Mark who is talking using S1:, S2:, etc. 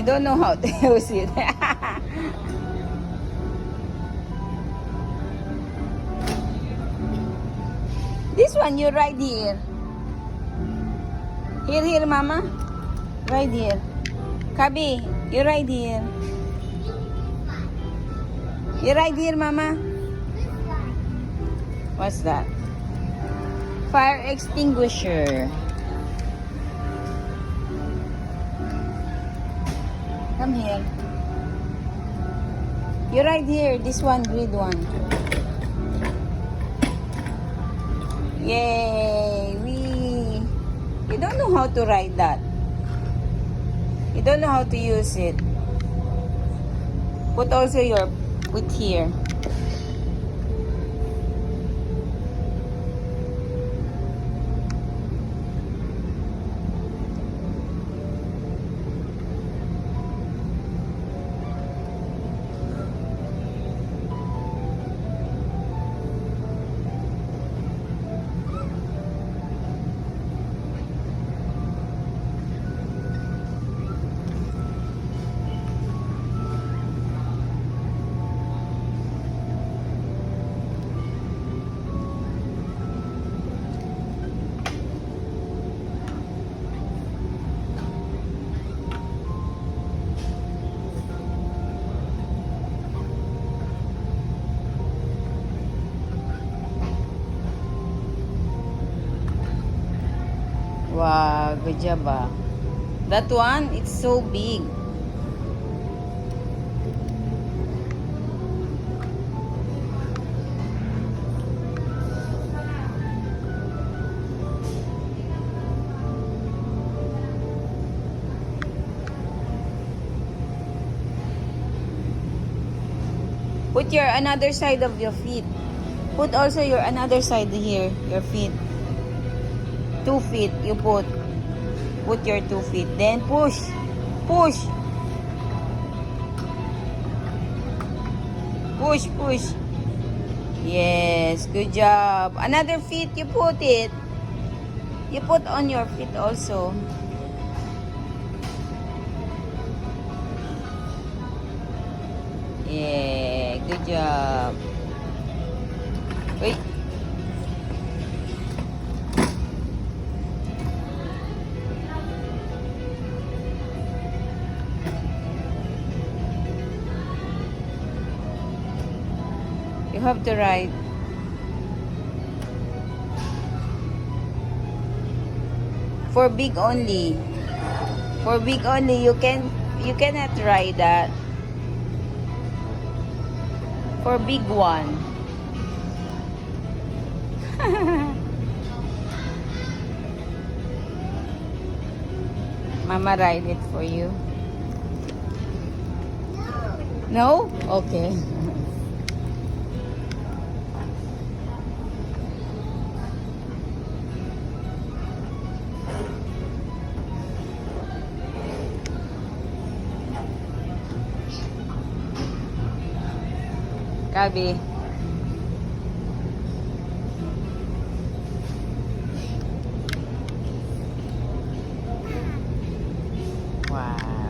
S1: don't know how to use it. This one, you ride here. Here, mama. Ride here. Kabi, you ride here. You ride here, mama. What's that? Fire extinguisher. Come here. You ride here. This one, green one. Yay! You don't know how to ride that. You don't know how to use it. Put also your put here. Wow, good job ah. That one, it's so big. Put your another side of your feet. Put also your another side here, your feet. 2 feet you put your 2 feet, then push push yes, good job. Another feet you put on your feet also. Yeah, good job. Wait. You have to ride. For big only. For big only, you cannot ride that. For big one. Mama ride it for you. No? Okay. Gabi. Wow.